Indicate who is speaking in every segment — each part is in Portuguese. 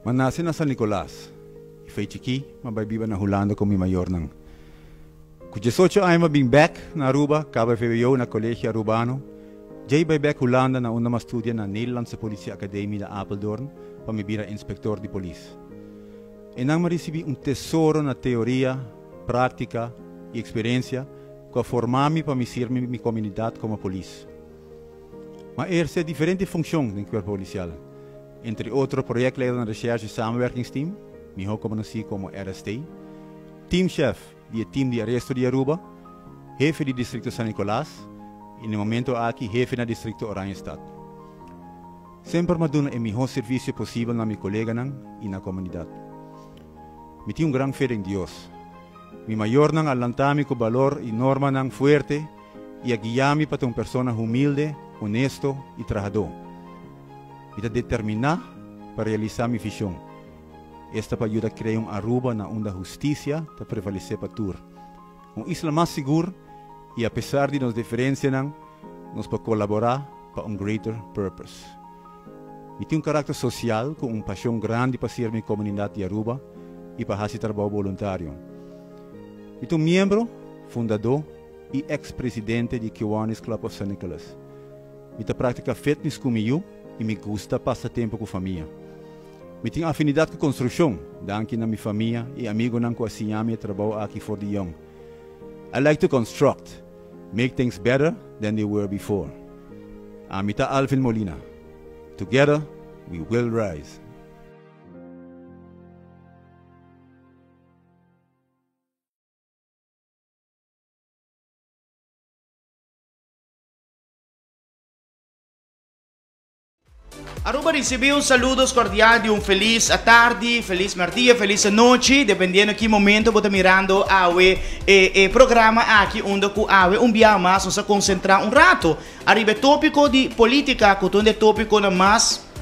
Speaker 1: Maar nasi na San Nicolas, ifay chiki, mabaybiba na hulando ko mi mayor nang. Ku 18 ay mabing back na Aruba, kabay FBO na Colegio Arubano, jay bay back hulanda na una mastudya na Nederlandse Politie Academie na Apeldoorn, pamibira inspector di polis. E nang marisibi un tesoro na teoria, prática e experiência, com a formar-me para me servir minha comunidade como polis. Mas er é diferente função no corpo policial. Entre outros, projectleider na recherche e samenwerkingsteam, me conheci como RST, teamchef do team de arresto de Aruba, jefe do distrito San Nicolás e no momento aqui jefe no distrito Oranjestad. Sempre me dou o melhor serviço possível na minha colega e na comunidade. Me tenho grande fé em Deus. Mi maior nang alantami ko valor e norma nang fuerte e a guiami para uma pessoa humilde, honesto e trabajador. Ita determinar para realizar minha visão. Esta para ajudar a criar Aruba na onda justiça para prevalecer para tur. Isla mais seguro e apesar de nos diferenças nos para colaborar para greater purpose. Me tem carácter social com paixão grande para ser minha comunidade de Aruba e para fazer trabalho voluntário. Eu membro, fundador e ex-presidente de Kiwanis Club of San Nicolas. Eu pratico fitness comigo e me gusta passar tempo com a família. Eu tenho afinidade com construção, danke na minha família e amigo não com a Siami trabalho aqui for the young. I like to construct, make things better than they were before. Amita Alvin Molina. Together, we will rise.
Speaker 2: Aruba recibiu saludos cordiais de feliz à tarde, feliz dia, feliz noite, dependendo de que momento você está mirando o programa aqui, onde o dia mais nos concentrar rato. Arriba tópico de política, que é tópico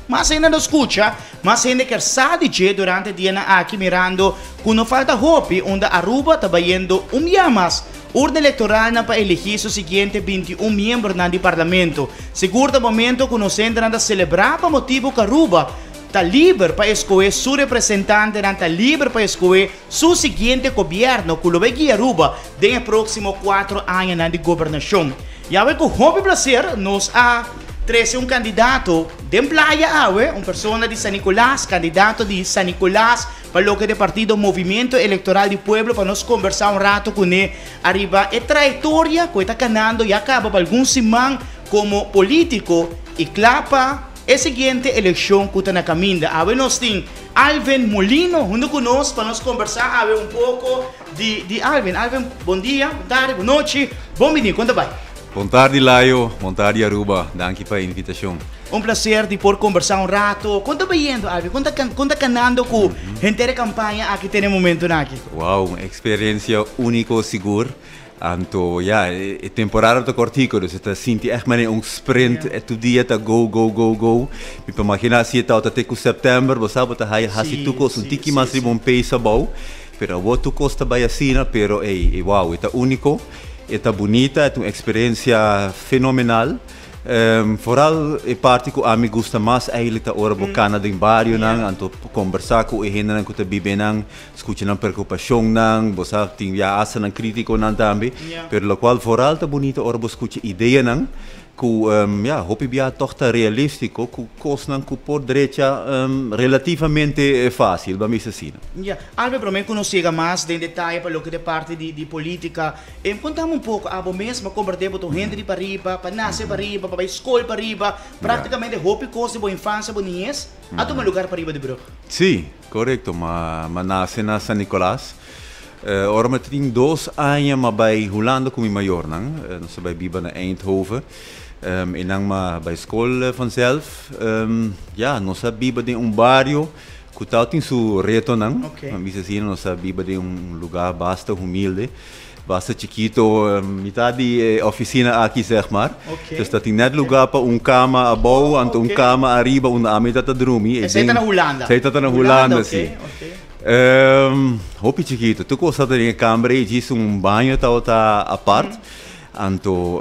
Speaker 2: mais ainda não escuta, mas ainda quer saber durante o dia aqui mirando, que não falta hope, onde Aruba está vendo dia mais. Urna eleitoral para elegir o seguinte 21 membros do parlamento. Seguro momento que nós entramos a celebrar para motivo que Aruba está livre para escolher seu representante, está livre para escolher seu seguinte governo, que vai guiar Aruba nos próximos 4 anos de governação. E agora com o prazer, nós trazer candidato de playa, pessoa de San Nicolás, candidato de San Nicolás, para o que é partido Movimento Eleitoral do Pueblo, para nós conversar rato com ele, arriba a trajetória que está ganhando e acaba para alguns semanas como político e clapa a seguinte eleição que está na caminho. Agora nós temos Alvin Molino, junto conosco, para nós conversar pouco de Alvin. Alvin, bom dia, boa tarde, boa noite, bom dia, quanto vai?
Speaker 1: Boa tarde, Laio. Boa tarde, Aruba. Danke pela invitação.
Speaker 2: Prazer de por conversar rato. Quanto vai indo, Alvin? Quanto canando com gente de campanha aqui tem momento aqui?
Speaker 1: Wow, experiência única, segura. Anto, ja, a temporada está cortico, dus het sinti echt maar sprint, todo dia está go. Me imagina se está até com setembro, você sabe que hasi tuko tiki mas ribon peisa bau, pero o tu costa vai assim, pero wow, está único. Está bonita, é uma experiência fenomenal. Vooral a parte que a mim gosta mais eigenlijk da hora bocana de barrio nang, anto conversar com eles nang que bibe nang, escutar nang preocupação nang, você tem já asa nang crítico nang também, pero lo qual vooral tá bonita hora escutar ideia nang, que hopi bia toch tá realístico, que cos nang que por derecha relativamente fácil, vamos assim.
Speaker 2: Alve para mim conhecer mais em detalhe para o que é parte de política. Contamos pouco, abo mesmo converter com gente para riba, para nascer para riba, para escola para riba, praticamente hopi cos de boa infância, boa niñez, a tomar lugar para riba de bro.
Speaker 1: Sim, correto, mas nasce na San Nicolás. Ora met 2 anos, maar bij Hollande kom je major, dan ze bij Biba naar Eindhoven. En dan maar bij school vanzelf. Ja, nós Biba de barrio, que tal tem seu reto, não? Mas assim, nós Biba de lugar bastante humilde. Bastante chiquito, metade de oficina aqui, zeg maar. Dus dat is net lugar para cama abaixo, então cama arriba, a metade da dormir.
Speaker 2: Você está na Holanda?
Speaker 1: Você está na Holanda, sim. Hopi chiquito, tu costa de câmara e diz banho tá a parte, então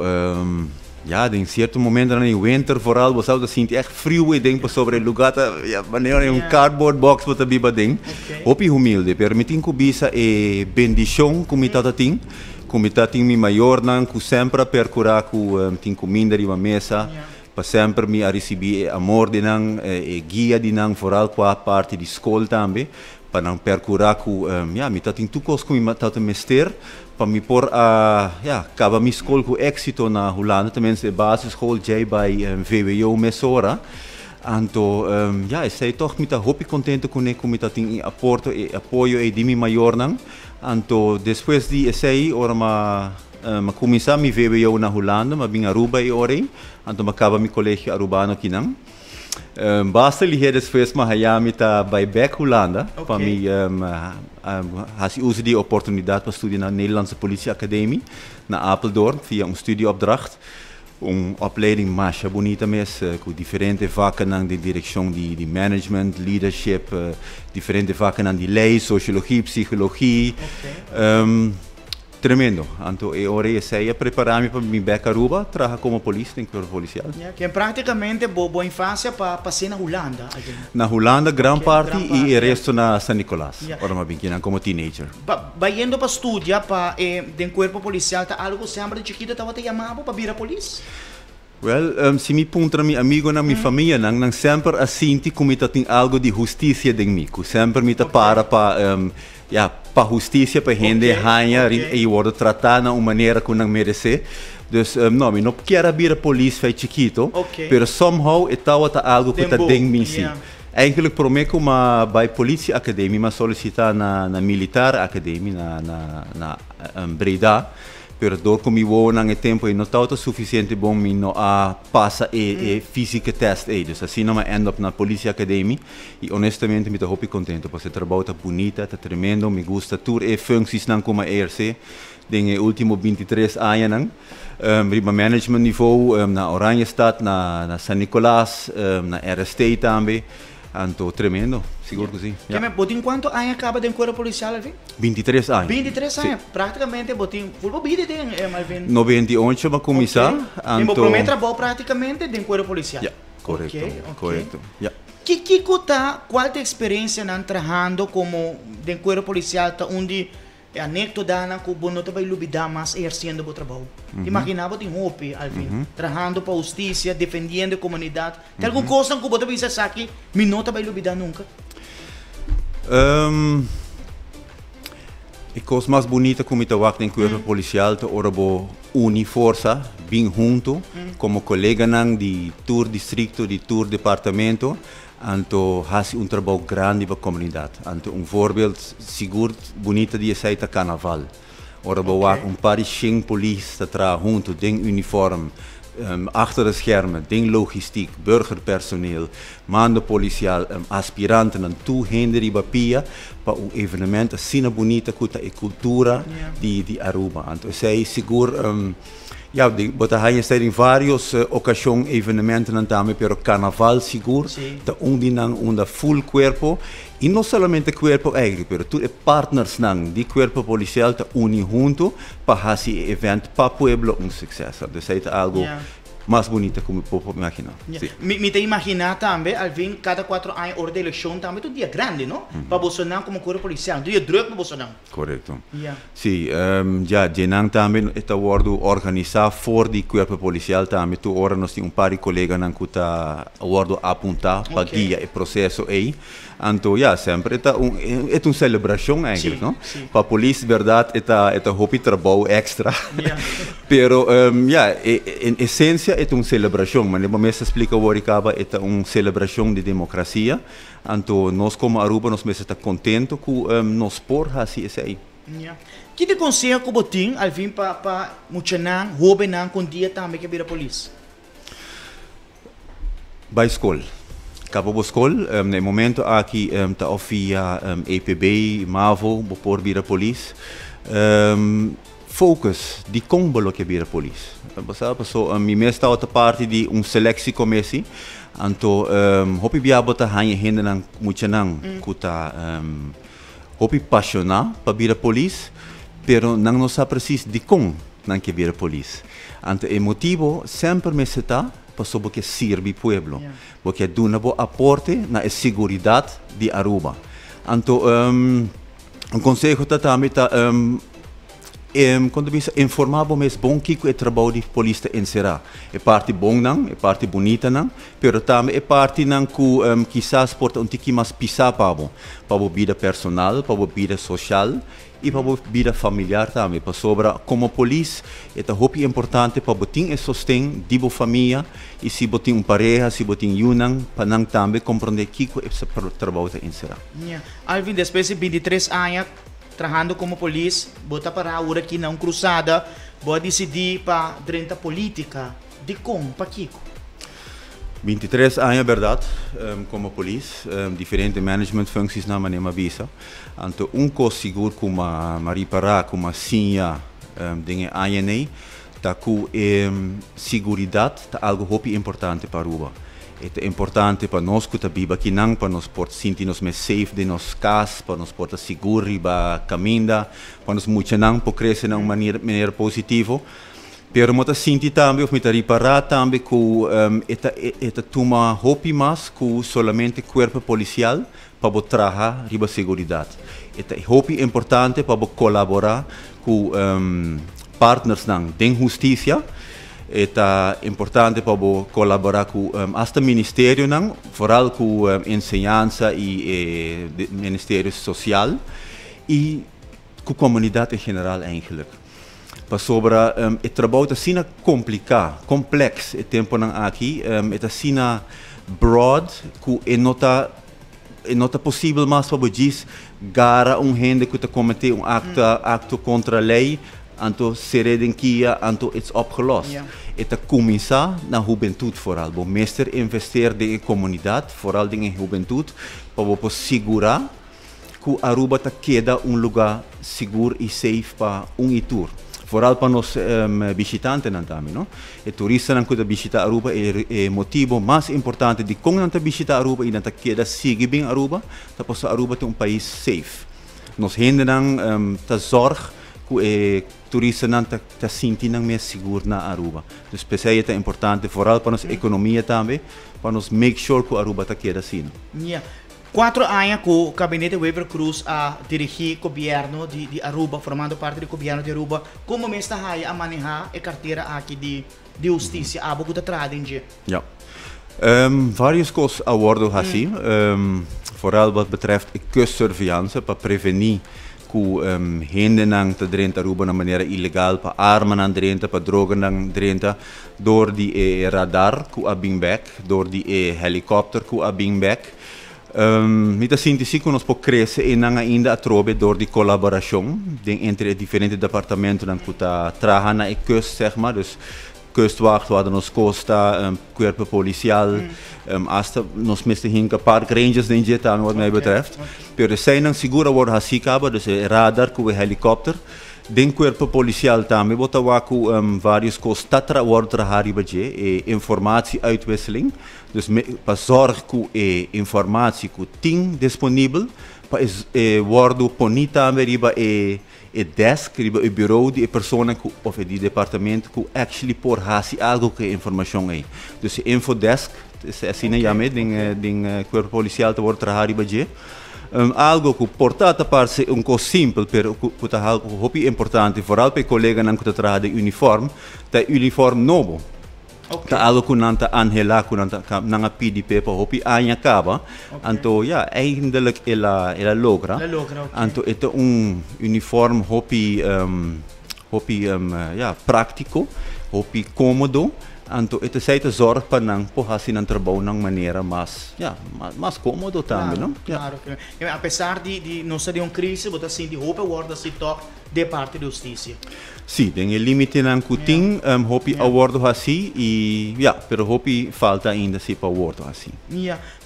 Speaker 1: Ja, em certo momento na winter vooral, você sabe assim, echt frio e denk sobre o lugar, ja, wanneer een cardboard box wat biba ding. Hopi humilde, permitin ku bisa e bendição comitata ting. Comitata ting mi maior nan ku sempre percurar ku ting ku minder uma mesa. Pa sempre mi a receber amor de nang e guia de nang vooral qua parte di school também. Pa nang percurar ku ja, mi tating tukos ku mi tata mester. Pa mi por ja, kaba mi school ku éxito na Holanda, tenminste basisschool jij bij VWO Mesora. Anto, ja, sei toch met een hopi contento com met dat in aporto e apoio e dimi maior nang. Anto, depois di sei ora ma começar mi VWO na Holanda, ma bin Aruba e ore. Anto makaba mi collegio Arubano kinang. Basta lihe después ma hayami ta bij back Holanda. Pa mi hasi usa die oportunidade para estudar na Nederlandse Politieacademie na Apeldoorn via studieopdracht. Opleiding Masha bonita mes, com diferentes vakken aan de direction die management, leadership, diferentes vakken aan die lei, sociologie, psychologie. Tremendo. Anto e ora sei prepararmi para mi back Aruba, traga como polícia, em corpo policial.
Speaker 2: Que praticamente boa infância para ser na Holanda.
Speaker 1: Na Holanda, grande parte e o resto na San Nicolás. Ora ma binquina como teenager.
Speaker 2: Vai indo para estudar para den corpo policial, tá algo sempre de chiquito tava te chamava para vir a polícia?
Speaker 1: Well, se me punta mi amigo na mi família, nang sempre assim como tem algo de justiça dentro mim, sempre me para ja, para justiça para gente ganha e worden tratada de uma maneira que não merece. Dus não, eu não quero vir a polícia faz chiquito, pero somehow é algo que está dentro de mim sim. Eigenlijk prometo uma bij politie academie, maar solicitar na militar academie na Breda. Pero door como eu não tempo e não está suficiente bom me não passa e física test dus assim não me end up na Policia Academie e honestamente me estou contento porque o trabalho está bonita, está tremendo, me gusta tour e funções não como ERC den último 23 anos não riba management niveau na Oranjestad, na San Nicolás, na RST também. Anto tremendo, seguro que sim.
Speaker 2: Yeah. Botin quanto anos acaba de corpo policial, Alvin?
Speaker 1: 23 anos.
Speaker 2: 23 anos, praticamente botin full vida tem, Alvin.
Speaker 1: 98 mas começar.
Speaker 2: Anto primeiro trabalho praticamente de corpo policial.
Speaker 1: Yeah, correto, correto. Yeah.
Speaker 2: Qual é a experiência não trabalhando como de corpo policial onde anekdota que você não vai lubidar mais exercendo o trabalho. Imaginava tem hope, Alvin, trabalhando para a justiça, defendendo a comunidade. Tem alguma coisa que você pensa aqui, me não vai lubidar nunca?
Speaker 1: A coisa mais bonita como eu wacht em corpo policial é ora bo uni força, bem junto, como colega nang de tour distrito, de tour departamento. Anto hasi trabalho grande para a comunidade. Anto voorbeeld seguro bonita die sei ta carnaval. Ora boa par de 5 police tra junto ding uniform. Achter de schermen, ding logistiek, burgerpersoneel, mando policial, aspiranten en toehender die bapia para um evenement assim bonita kuta e cultura di Aruba. Anto sei seguro ja, bota hij in vários ocasiões evenementen também, pero carnaval seguro, tá um full corpo e não somente corpo eigenlijk, pero tu partners nang di corpo policial tá uni junto para fazer evento para pueblo sucesso. Dus é algo mais bonito como posso imaginar.
Speaker 2: Me te imaginar também, Alvin, cada 4 anos hora de eleição também, um dia grande, não? Para Bolsonaro como corpo policial, um dia druk para Bolsonaro.
Speaker 1: Correto. Sim, já, Jenang também está sendo organizado fora do corpo policial também, tu ora nós temos par de colegas que está sendo apontar para guiar o processo aí. Então, ja, sempre é uma celebração eigenlijk, não? Para a polícia, verdade, é hopi trabalho extra. Pero, ja, em essência é uma celebração, mas no momento explica o Oricaba é uma celebração de democracia. Então, nós como Aruba, nós mesmo estamos contentes com nós por assim isso aí.
Speaker 2: Que te conselho que você tem, Alvin, para muitos jovens com dia também que vira polícia?
Speaker 1: By escola. Acabou a escola, no momento aqui está via EPB, MAVO, por vir a polícia. Focus de como que vir a polícia. So, mi mesta outra parte de seleção comissão. Então, hopi biabo ta hanya hende nang mucha nang kuta hopi passional para vir a polícia, pero nang não sabe preciso de como não que vir a polícia. Então, o motivo sempre me está para sobre que serve o pueblo, porque dá um aporte na segurança de Aruba. Então, um conselho também está quando você informava mais bom que o trabalho de polícia em será é parte bom não é parte bonita não mas também é parte não que quizás porta um tique mais pisar para a vida personal para a vida social e para a vida familiar também para sobre como polícia é muito importante para botar e sostém de boa família e se botar pareja se botar unang para não também compreender que o trabalho em será.
Speaker 2: Alvin depois de 23 anos trabalhando como polícia, bota para a hora aqui na cruzada, vou decidir para dentro da política, de como, para Kiko?
Speaker 1: 23 anos, é verdade, como polícia, diferentes management functions na minha visa. Então, coisa seguro como a Maria Pará, como a Sinha, de ANA, tá com segurança, tá algo muito importante para Aruba. É importante para nós que estamos aqui, para nós poder sentir-nos mais safe de nossa casa, para nós poder seguro para caminhar, para nós muito não para crescer de uma maneira positiva. Pero nós sentimos também, ou me reparar também que esta toma hopi mais que somente corpo policial para trabalhar riba segurança. É hopi importante para colaborar com partners da justiça. É importante para colaborar com o Ministério, vooral com ensinança e Ministério Social e com a comunidade em geral eigenlijk. Para sobre o trabalho é assim complicado, complexo, o tempo aqui, é assim broad, que não é possível mais para dizer gara gente que comete acto contra a lei. Então, seredenkia, então, é opgelost. Het começa na juventude vooral. O meester investeert in de comunidade, vooral in de juventude, para segurar que Aruba queda lugar seguro e safe para tour. Vooral para os visitantes também, não? E turistas que visitam Aruba é o motivo mais importante de como visitar Aruba e não queda seguir bem Aruba, para Aruba ter país safe. Nós gente não zorg turistas não está sentindo mais seguro na Aruba. Então, especialmente é importante, vooral para nossa economia também, para nos make sure que a Aruba está queda assim.
Speaker 2: 4 anos que o gabinete Weber Cruz a dirigir o governo de Aruba, formando parte do governo de Aruba, como me está a manejar a carteira aqui de justiça, a boca da trading?
Speaker 1: Ja. Várias coisas abordo assim, vooral wat betreft kustsurveillance, para prevenir que gente não está dentro da Aruba de maneira ilegal, para armas não dentro, para drogas não dentro, door die radar que a back, door die helicóptero que a back. Met assim que nós podemos crescer e não ainda atrobe door die colaboração entre diferentes departamentos que está trabalhando na kust, zeg maar, dus kustwacht, waar nos costa, corpo policial, hasta nos meeste hinken park rangers den je aan wat mij betreft. Pero zijn dan segura worden hasikaba, dus radar, ku helikopter, den corpo policial também, bota waku vários coisas tatra worden trahari baje, informatie-uitwisseling, dus para zorg ku informatie ku ting disponível, para worden ponita ameriba desk, o bureau de pessoa ou de departamento que actually por hasi algo que informação aí. Dus infodesk, assim chama, den corpo policial te wordt trahari baje. Algo que portata parte coisa simples, pero que é algo muito importante, vooral para colegas que trabalham de uniforme, é uniforme novo. Tá algo que não está anhela, que não PDP para hopi anya acaba, então ja, eindelijk ela logra. Então é uniforme hopi prático, hopi cômodo. Então é certo zorg para não assim não trabalhar de maneira mais cômodo também, não?
Speaker 2: Claro. Apesar de não ser crise, você assim de roupa guarda se toca de parte da justiça.
Speaker 1: Sim, tem limite não que tem, hopi awardo assim e pero hopi falta ainda se para awardo assim.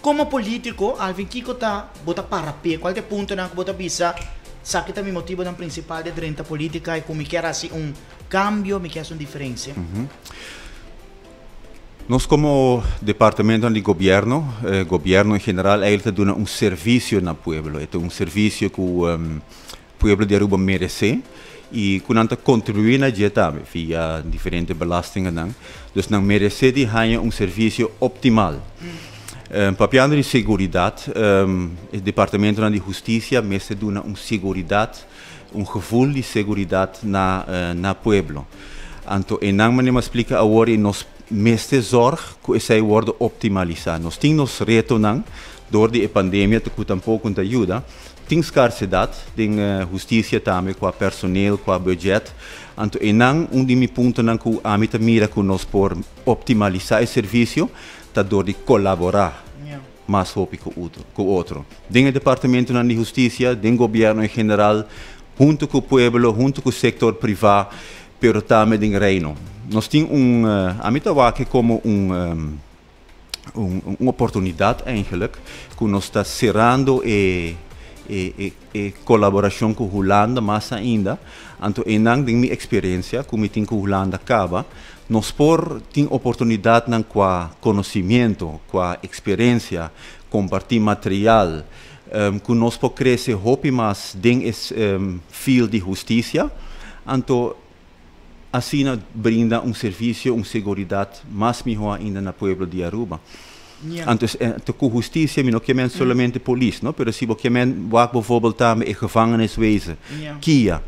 Speaker 2: Como político, Alvin Kiko tá bota para pé, qual é o ponto não que bota bisa? Sabe que também motivo da principal de dentro da política é como quer assim cambio, me quer uma diferença.
Speaker 1: Nós como departamento de governo em geral, eigenlijk doen serviço no pueblo. É serviço que o pueblo de Aruba merece e kunanta contribuir na dia também via diferentes belastingen dan. Dus nang merece di hanya serviço optimal. Papiando de seguridade, o Departamento de Justiça mestre duna seguridade, gevoel de seguridade na pueblo. Anto enang manema explica agora e nos mestre zorg que essa worden optimalizar. Nós temos reto nang door die pandemia te tampouco te ajuda. Tem scarsiteit, tem justiça também com personeel, com budget. Anto enang dimi punto nang ku amita mira ku nos por optimalizar o serviço, tá door de colaborar. Mais hoop com o outro. Tem o Departamento de Justiça, tem o governo em geral, junto com o pueblo, junto com o sector privado, pero também tem reino. Nós temos amita wake como uma oportunidade eigenlijk, que nós está cerrando colaboração com a Holanda, mais ainda. Então, enang de minha experiência, como tem com a Holanda acaba, nós tem oportunidade com conhecimento, com experiência, compartilhar material, que nós podemos crescer hope mais dentro do field de justiça. Então, assim brinda serviço, segurança mais melhor ainda no pueblo de Aruba. Então, com justiça, não queremos somente polícia, não? Mas se queremos, bijvoorbeeld também o gevangeniswezen, Kia.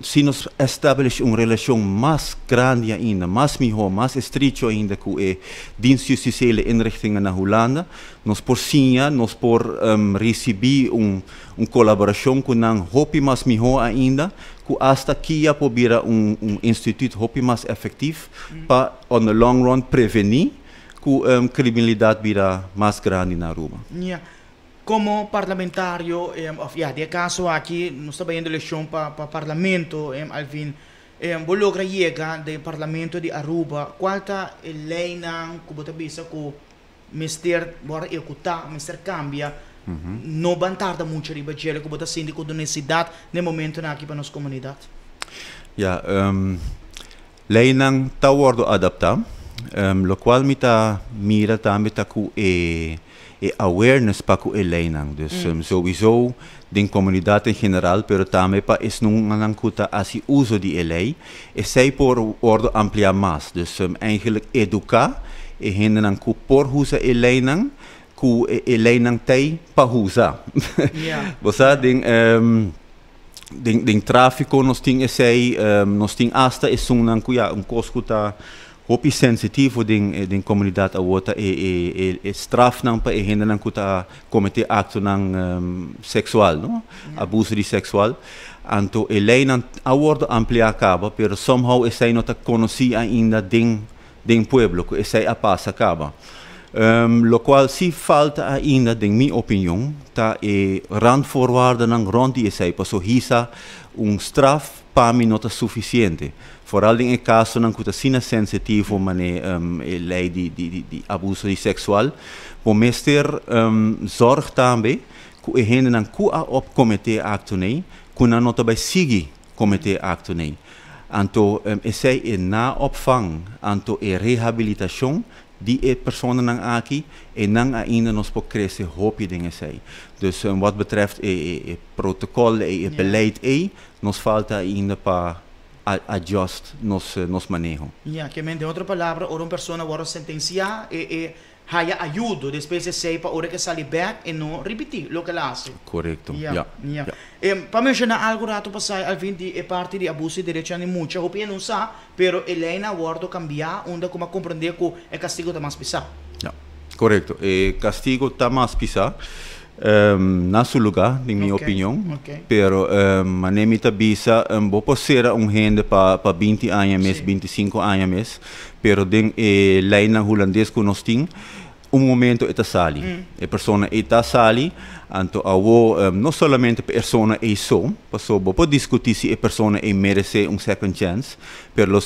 Speaker 1: Se nós estabelecemos uma relação mais grande ainda, mais melhor, mais estreita ainda com a dienstjustitiële inrichtingen na Holanda, nós por sim, nós por receber colaboração com um hopi mais melhor ainda, que hasta Kia pobira instituto hopi mais efetivo para, on the long run, prevenir que a criminalidade vira mais grande na Aruba.
Speaker 2: Como parlamentario, de caso aqui, nós estamos em eleição para parlamento, Alvin, vou logra chega do parlamento de Aruba, qual é a lei que você pensa que o mister bora executar, o mister cambia, não vai tardar muito riba que você sente com necessidade no momento aqui para nossa comunidade?
Speaker 1: Lei não está sendo adaptada, o qual me está mira também com awareness para o eleinan, dus sowieso de comunidade em geral, pero também para es não kuta assim uso de lei, e sei por ordo ampliar mais, dus eigenlijk educar e gente não ku por usa eleinan, ku eleinan tem para usar. Você den tráfico nós tem esse nós tem hasta es não ku coscuta hopi sensitivo din comunidade a outra straf não para gente não kuta cometer acto sexual, não? Abuso de sexual. Então a lei não aborda ampliar acaba, pero somehow essa não está conhecida ainda din pueblo, que essa a passa acaba. Lo qual se falta ainda, em minha opinião, tá randvoorwaarden não rond die essa, para so hisa straf para mim não está suficiente. Vooral in het caso não que está sensitivo, mas lei de abuso sexual, o mestre zorg também que a gente não que cometer acto nem, que não também sigue cometer acto nem. Então, essa é na opvang, então a reabilitação de personen não aqui e não ainda nos pode crescer hoop dingen zij. Dus wat betreft het protocol en het beleid, nos falta ainda para adjust nos manejo.
Speaker 2: Que em outra palavra, uma pessoa agora sentenciar e haya ajuda, depois de sei para hora que sair back e não repetir o que ela faz.
Speaker 1: Correto.
Speaker 2: Para mencionar algo rato passar al fim de parte de abuso de direitos de muita, eu não sei, pero Elena abordo cambiar, onde como compreender que o castigo está mais pesado.
Speaker 1: Correto. O castigo está mais pesado. Na seu lugar, em minha opinião, pero manemita bisa vou ser gente para 20 anos, 25 anos, pero den lei na holandês que nós temos, momento está sali, a pessoa está sali, então não somente a pessoa é só, passou vou discutir se a pessoa merece second chance, pero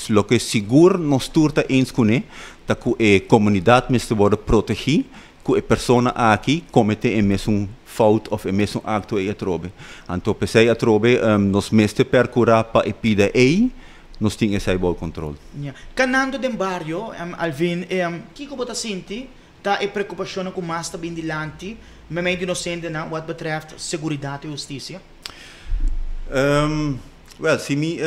Speaker 1: lo que seguro nós turta eens com ele, tá que a comunidade mesmo pode proteger que a pessoa aqui comete o mesmo fout of o mesmo acto e atrobe. Então, pensei atrobe, nós mesmo percurar para pedir nós temos esse bom controle.
Speaker 2: Canando do barrio, Alvin, que você sente? Tá a preocupação com mais está bem dilante, mas inocente na what betreft segurança e justiça?
Speaker 1: Well, se me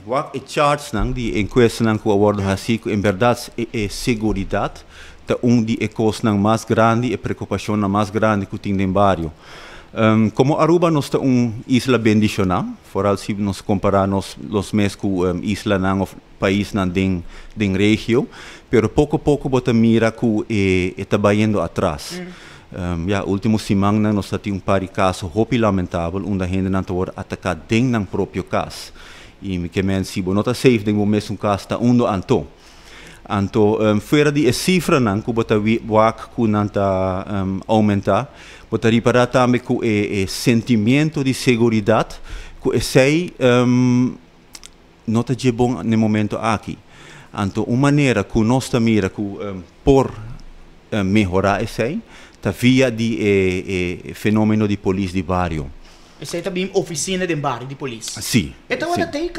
Speaker 1: wak e charts nang di em questão nang ku awardo hasi em verdade é seguridade ta di e cost nang mais grande e preocupação na mais grande que tem no bairro. Como Aruba nós está isla bendicional, vooral se nós comparar los mes com isla nang of país nang den região, pero pouco a pouco bota mira ku e trabalhando atrás. Último semana nós temos par de casos hopi lamentável, onde a gente não está atacada dentro do próprio caso. E que men se não está safe dentro do mesmo caso, está onde anto. Anto, fora de cifra não, que bota wak que não está aumentar, bota reparar também que o sentimento de segurança, que sei não está bom no momento aqui. Anto, uma maneira que nós está mira que por melhorar esse tá via de fenômeno de polícia de bairro.
Speaker 2: Essa é também oficina de bairro de polícia.
Speaker 1: Sim.
Speaker 2: Então ainda tem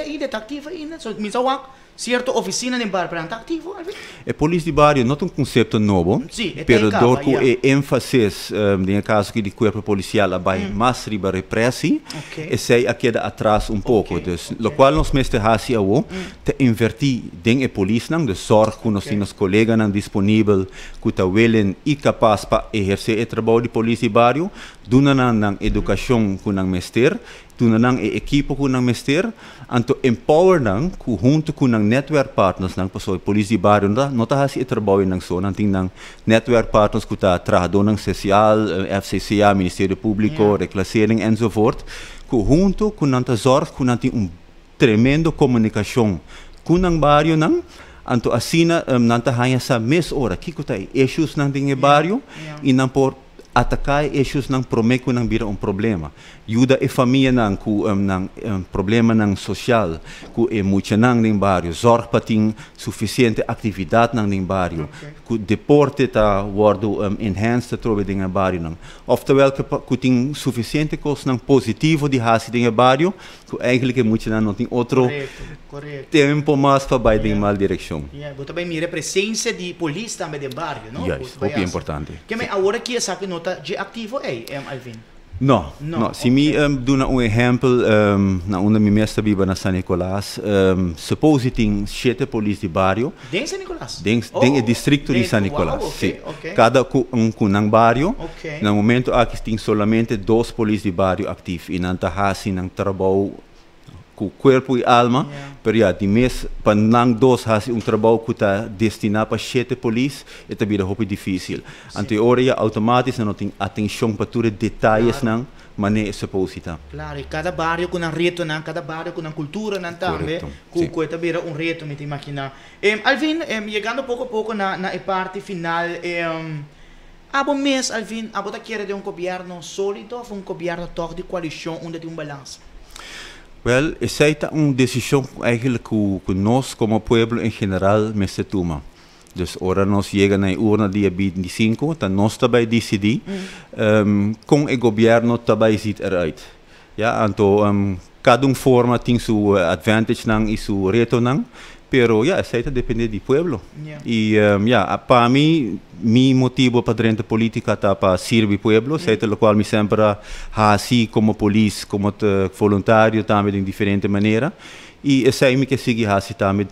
Speaker 2: aí detective ainda, so misawak certo oficina de bairro para ativo, alvin?
Speaker 1: A polícia de bairro não é um conceito novo, pero dor com ênfase no caso que de corpo policial vai mais riba repressi, esse aí queda atrás pouco, dus lo qual nós mestre hasi awo te invertir den a polícia nang de zorg com nós temos colegas nang disponível que ta willen e capaz para exercer o trabalho de polícia de bairro, duna nang educação com nang mestre, duna nang equipo com nang mestre, anto empower nang junto com nang network partners nang pasoy polícia de bairro não tá hasi trabalho nang so nang ting nang network partners que tá trabajando nang social, FCCA, Ministério Público, reclassering enzovoort, que junto com nang zorg com nang ting tremendo comunicação com nang bairro nang anto asina nang tá hanya sa mes ora kiko tá issues nang ting bairro e nang por atacar issues nang prometo nang bira problema. Ajuda a família nang ku nang problema nang social, ku muito nang ning bairro, zorg para ter suficiente atividade nang ning bairro, ku deporte ta wordo enhanced trobe ding bairro nang. Oftewel ku tem suficiente coisa nang positivo de hasi ding bairro, ku eigenlijk muito nang não tem outro tempo mais para vai ding mal direção.
Speaker 2: Bota bem mira presença de polícia também de bairro, não?
Speaker 1: Yes, muito importante.
Speaker 2: Que me agora que essa que nota de ativo Alvin.
Speaker 1: No. Se me dou exemplo, na onde me mestre vive na San Nicolás, supposi tem 7 polícias de bairro.
Speaker 2: Em San Nicolás?
Speaker 1: Tem o distrito de San Nicolás. Cada com nang bairro. No momento aqui tem somente 2 polícias de bairro ativos e não está assim nang trabalho com corpo e alma, pero de mês para nang dos hasi trabalho que está destinado para 7 polícias, é também muito difícil. Anteoria automaticamente não tem atenção para todos os detalhes nang maneira suposita.
Speaker 2: Claro, e cada bairro com um reto nang, cada bairro com uma cultura nang também, que também é reto, me imagina. Alvin, chegando pouco a pouco na parte final, abo mês, Alvin, abo tá querendo de governo sólido ou governo toch de coalição onde tem balanço?
Speaker 1: Well, essa é uma decisão eigenlijk que nós, como povo em geral, mestre toma. Dus, ora nós chega na urna dia 25, então nós também decidir com o governo também ziet eruit. Ja, então, cada forma tem sua advantage nang e sua reto nang, pero essa depende do povo. E para mim, meu motivo para dentro da política está para servir o povo, essa é o qual me sempre assim como polícia, como voluntário também de diferente maneira. E essa é que sigue assim também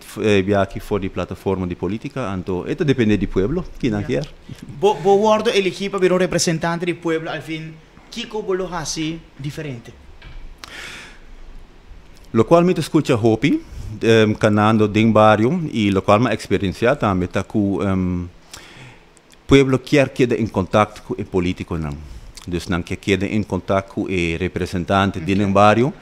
Speaker 1: aqui fora da plataforma de política, então isso depende do povo, que não quer.
Speaker 2: Bo guardo elegido para um representante do povo, al fim, que bolo assim diferente.
Speaker 1: Lo qual me escuta hopi, canando dentro bairro e lo qual me experiencia também tá com pueblo quer queda em contato com o político não, dus não quer queda em contato com o representante dentro bairro,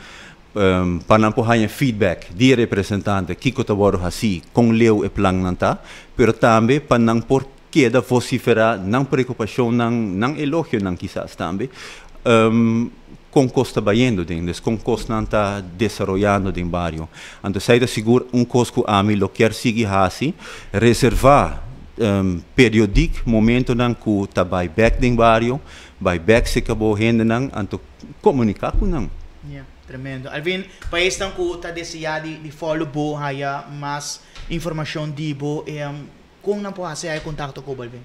Speaker 1: para não poder feedback de representante que está boro assim com leu e plan não tá, pero também para não por queda vociferar não preocupação não elogio não quizás também com costa bayendo dentro, com costa não está desenvolvendo dentro bairro. Então, sai da seguro coisa que a mim lo quer seguir assim, reservar periódico momento não que está by back dentro bairro, by back se acabou renda não, então comunicar com não.
Speaker 2: Tremendo. Alvin, país não que está desejado de follow bo, haya mais informação de bo, com não pode ser contato com o Alvin.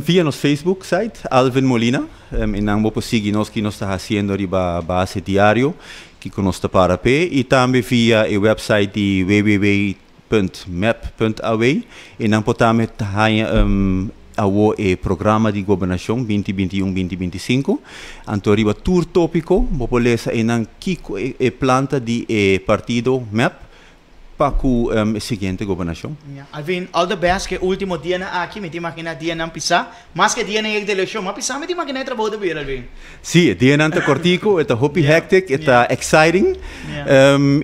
Speaker 1: Via nosso Facebook site, Alvin Molina. E não vou seguir nós que nós está fazendo riba base diário, que conosco para pé. E também via o website de www.map.aw. E não podemos o programa de governação 2021-2025. Então, riba tour tópico, vou ler em Kiko e planta de partido MAP. Para a seguinte governação.
Speaker 2: Alvin, all the best, que o último dia aqui, me imagina dia não pisar, mas que dia não é de eleição, mas pisar, me imagina trabalho de ver, Alvin.
Speaker 1: Sim, dia não está cortico, está hoppy hectic, está exciting,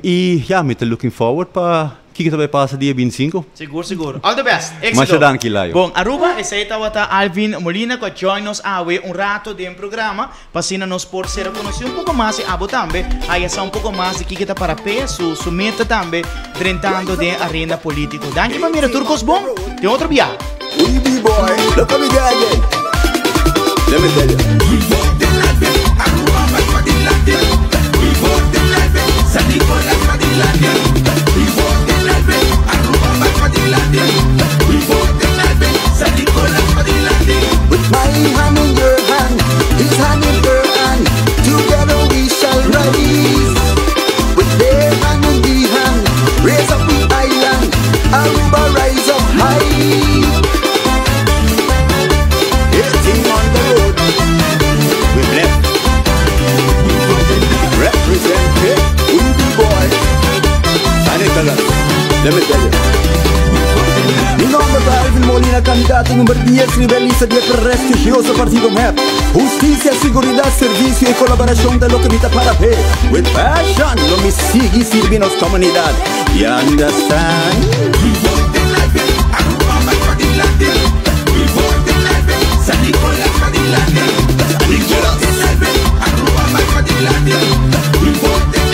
Speaker 1: e já, me estou looking forward para que vai passar dia 25.
Speaker 2: Seguro. All the best.
Speaker 1: Mas já dan kilayo.
Speaker 2: Bom, Aruba, essa aí tá Alvin Molina que join nos awe rato de programa, para nos por ser conhecido pouco mais e abo também, aí essa pouco mais de que está para pé, su meta também, tentando de arena político. Danke para mira turcos bom, tem outro viagem.
Speaker 3: We be boy, look at me guy again. Let me tell you. We vote the Alvin, Aruba for the Alvin. We vote the Alvin, San Nicolas for the Alvin. We vote the Alvin, Aruba for the Alvin. We vote the Alvin, San Nicolas for the Alvin. With my hand in your hand, his hand in her hand, together we shall rise. With their hand in the hand, raise up the island, Aruba rise up high. On the road, we left. Represent it, we be boy. San Nicolas, let me tell you. Mi nome è Alvin Molina, candidato numero 10, rivellista del prestigioso partito MAP. Justicia, seguridad, servicio y colaboración de lo que vita para pe. With passion, lo mi sigui sirvi nos comunidad. You understand? We vote the Alvin, Aruba for the Alvin. We vote the Alvin, San Nicolas for the Alvin. San Nicolas, Alvin, Aruba for the Alvin. We vote the